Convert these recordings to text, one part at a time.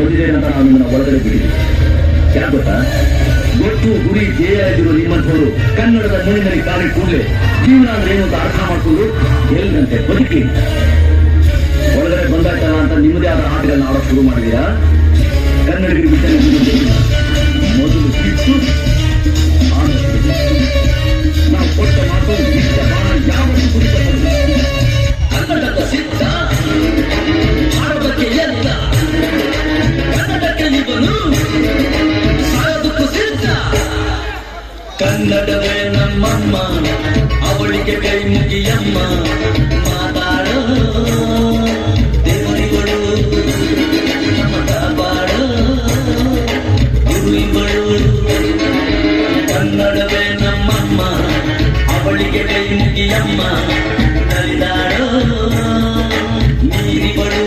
ಬಂದಿದೆ ಅಂತ ನಾನು ನಿಮ್ಮನ್ನ ಒಳಗಡೆ ಬಿಟ್ಟಿದ್ದೆ. ಯಾಕೆ ಗೊತ್ತಾ? ಗೊತ್ತು ಗುರಿ ಜಯ ಆಗಿರೋ ನಿಮ್ಮಂಥವರು ಕನ್ನಡದ ಮಣ್ಣಿನಲ್ಲಿ ಕಾಲಿ ಕೂಡಲೇ ಜೀವನ ಅಂದ್ರೆ ಏನು ಅಂತ ಅರ್ಥ ಮಾಡ್ಕೊಂಡು ಗೆಲ್ಲದಂತೆ ಬದುಕಿ ಒಳಗಡೆ ಬಂದಾಯ್ತಲ್ಲ ಅಂತ ನಿಮ್ಮದೇ ಆದ ಆಟಗಳನ್ನ ಆಡೋಕೆ ಶುರು ಮಾಡಿದೀರಾ. ಕನ್ನಡಿಗರಿಗೆ ಬಿಟ್ಟರೆ ಮೊದಲು ಸಿಟ್ಟು, ನಾವು ಕೊಟ್ಟ ಮಾತು ಇಷ್ಟ ಬಾಣ ಯಾವತ್ತೂ ಕುರಿತ ಕನ್ನಡದ ಸಿದ್ಧ, ಭಾರತಕ್ಕೆ ಎದ್ದ, ಕನ್ನಡಕ್ಕೆ ಇವನು ಸಾಯೋದಕ್ಕೂ ಸಿದ್ಧ. ಕನ್ನಡವೇ ನಮ್ಮಮ್ಮ, ಅವಳಿಗೆ ಕೈ ಮುಗಿಯಮ್ಮ, ಮಾತಾಡೋ ದೇವರಿಗಳು ನಮ್ಮ ಕಾಪಾಡೋ ಗುರುಗಳು. ಕನ್ನಡವೇ ನಮ್ಮಮ್ಮ, ಅವಳಿಗೆ ಕೈ ಮುಗಿಯಮ್ಮ, ನಲಿದಾಡೋ ನೀರಿಗಳು,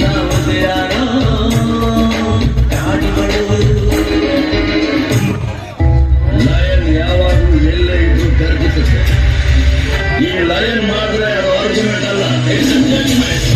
ನಾವು ಯಾರೋ ಕಾಡಿಗಳು. ಲಯನ್ ಯಾವಾಗಲೂ ಎಲ್ಲೇ ಇದ್ದು ಗರ್ಜಿಸುತ್ತೆ. ಈ ಲಯನ್ ಮಾಡಿದ್ರೆ ಅದು ಆರ್ಗ್ಯುಮೆಂಟ್ ಅಲ್ಲ, ಇಟ್ಸ್ ಎ ಜಡ್ಜ್ಮೆಂಟ್.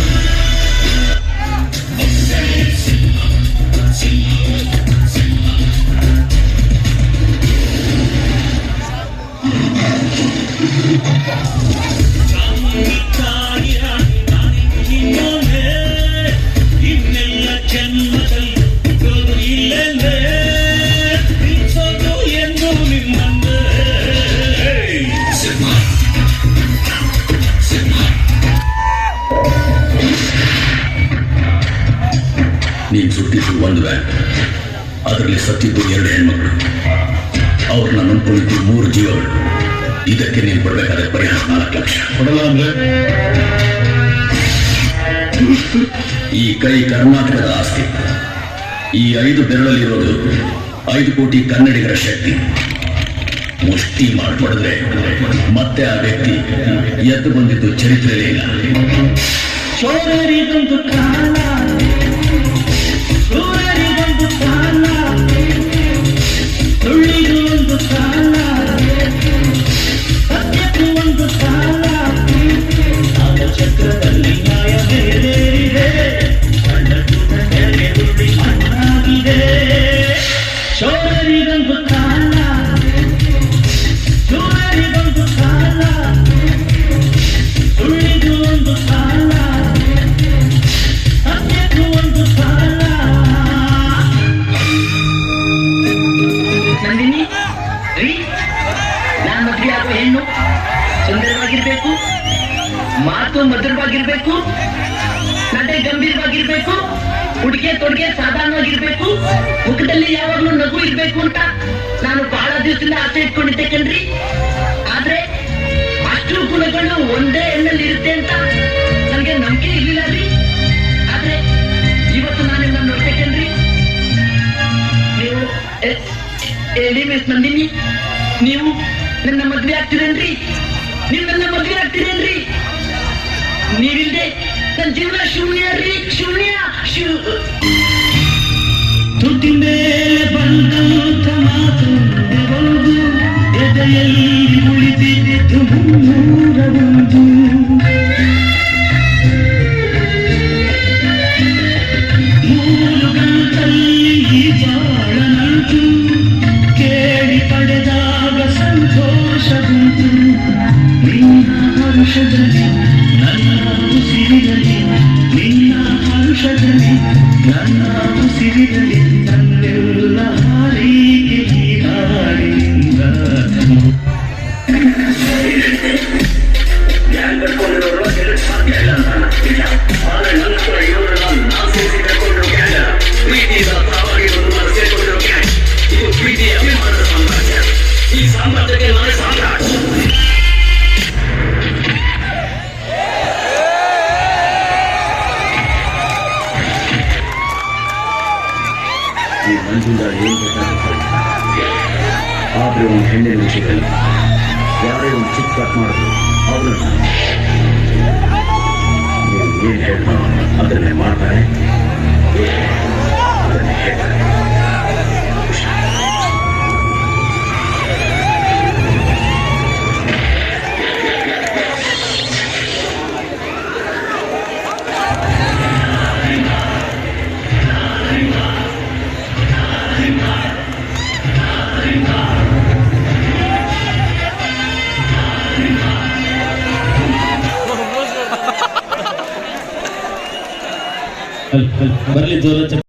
ನೀನು ಸುಟ್ಟಿದ್ದು ಒಂದು ವ್ಯಾನ್, ಅದರಲ್ಲಿ ಸತ್ತಿದ್ದು 2 ಹೆಣ್ಮಕ್ಳು, ಅವ್ರನ್ನ ನಂಬ್ಕೊಂಡಿದ್ದು 3 ಜೀವಗಳು. ಇದಕ್ಕೆ ನೀನು ಕೊಡಬೇಕಾದ ಪರಿಹಾರ 4 ಲಕ್ಷ. ಕೊಡಲ್ಲ ಅಂದ್ರೆ ಈ ಕೈ ಕರ್ನಾಟಕದ ಆಸ್ತಿ. ಈ 5 ಬೆರಳಲ್ಲಿರೋದು 5 ಕೋಟಿ ಕನ್ನಡಿಗರ ಶಕ್ತಿ. ಮುಷ್ಟಿ ಮಾಡಿಕೊಡಿದ್ರೆ ಮತ್ತೆ ಆ ವ್ಯಕ್ತಿ ಎದ್ದು ಬಂದಿದ್ದು ಚರಿತ್ರೆಯೇ ಇಲ್ಲ. ಸೋದರಿಗೊಂದು ಕಾಲ, ಸೂರರಿಗೊಂದು ಕಾಲ, ಸುಳ್ಳಿಗೂ ಒಂದು ಕಾಲ, ಸತ್ಯಕ್ಕೂ ಒಂದು ಕಾಲ. ಆಗ ಚಕ್ರದಲ್ಲಿ ನ್ಯಾಯ ಬೇರೇರಿದೆ, ಕಳ್ಳಕೂಟ ಕೆಳಗೆ ದುಡ್ಡಿ ಮಣ್ಣಾಗಿದೆ. ಸೋದರಿಗೊಂದು ಕಾಲ, ಸೂರರಿಗೊಂದು ಕಾಲ, ಸುಳ್ಳಿಗೂ ಒಂದು ಕಾಲ, ಸತ್ಯಕ್ಕೂ ಒಂದು ಕಾಲ. ನಂದಿನಿ, ನಾನು ಮದುವೆ ಆಗೋ ಹೆಣ್ಣು ಸುಂದರವಾಗಿರ್ಬೇಕು, ಮಾತು ಮಧುರವಾಗಿರ್ಬೇಕು, ನಡೆ ಗಂಭೀರವಾಗಿರ್ಬೇಕು, ಉಡುಗೆ ತೊಡುಗೆ ಸಾಧಾರಣವಾಗಿರ್ಬೇಕು, ಮುಖದಲ್ಲಿ ಯಾವಾಗ್ಲೂ ನಗು ಇರ್ಬೇಕು ಅಂತ ನಾನು ಬಹಳ ದಿವಸದಿಂದ ಆಸೆ ಇಟ್ಕೊಂಡಿದ್ದೆ ಕಣ್ರಿ. ಆದ್ರೆ ಅಷ್ಟು ಗುಣಗಳು ಒಂದೇ ಹೆಣ್ಣಲ್ಲಿ ಇರುತ್ತೆ ಅಂತ ನನಗೆ ನಂಬಿಕೆ ಇರ್ಲಿಲ್ಲ ರೀ. ಆದ್ರೆ ಇವತ್ತು ನಾನು ನಿಮ್ಮನ್ನು ನೋಡ್ಬೇಕನ್ರಿ. ನೀವು ಹೇಳಿ ಮಿಸ್ ನಂದಿನಿ, ನೀವು ನನ್ನ ಮದ್ವೆ ಆಗ್ತೀರೇನ್ರಿ? ನೀವು ನನ್ನ ಮದ್ವೆ ಆಗ್ತೀರೇನ್ರಿ? ನೀವಿಲ್ದೆ ನನ್ನ ಜೀವನ ಶೂನ್ಯ ರೀ, ಶೂನ್ಯ. ತುಟಿ ಮೇಲೆ ಬಂದಂತ ಮಾತು ಎದೆಯಲ್ಲಿ ಉಳಿದಿದ್ದು 301. ಮೂರು ಗಂಟಲ್ಲಿ ಬಾಳ ನಂಟು ಕೇಳಿ ಪಡೆದಾಗ ಸಂತೋಷವುಂಟು. ನಿನ್ನ ಹರುಷದಲ್ಲಿ ನನ್ನ ಉಸಿರಿರಲಿ, ನಿನ್ನ ಹರುಷದಲ್ಲಿ ನನ್ನ ಉಸಿರಿರಲಿ, ನನ್ನೆಲ್ಲ ಹಾರಿಗೆ ಈ ಹಾಡಿನಿಂದ. ಧ್ಯಾನ ಕಟ್ಕೊಂಡಿರೋರು ಗೆಲ್ಲಕ್ಕೆ ಸಾಧ್ಯ ಇಲ್ಲ ಅಂತ ನಿಜ. ಆದ್ರೆ ನನ್ನ ಹತ್ರ ಇರೋರನ್ನ ನಾನು ಸೇರಿಸಿ ಕಟ್ಕೊಂಡಿರೋ ಕ್ಯಾಂಡ, ಪ್ರೀತಿಯಿಂದ ತಾವಾಗಿರೋದು ನಾನು ಸೇರ್ಕೊಂಡಿರೋ ಕ್ಯಾಂಡ್. ಇದು ಪ್ರೀತಿ ಅಭಿಮಾನದ ಸಾಮ್ರಾಜ್ಯ. ಈ ಸಾಮ್ರಾಜ್ಯಕ್ಕೆ ನಾನೇ ಸಾಮ್ರಾಟ್. ಈ ಮಂಜಿಂದ ಏನ್ ಬೇಕಾಗುತ್ತೆ. ಆದ್ರೆ ಒಂದು ಹೆಣ್ಣಿನ ವಿಷಯದಲ್ಲಿ ಯಾರೇ ಒಂದು ಚಿಕ್ಕ ಕಟ್ ಮಾಡಿದ್ರು ಅವ್ರನ್ನ ನೀವು ಏನ್ ಹೇಳ್ತಾರೋ ಅದನ್ನೇ ಮಾಡ್ತಾರೆ, ಅದನ್ನೇ ಹೇಳ್ತಾರೆ. ಬರ್ಲಿ ಜೋರ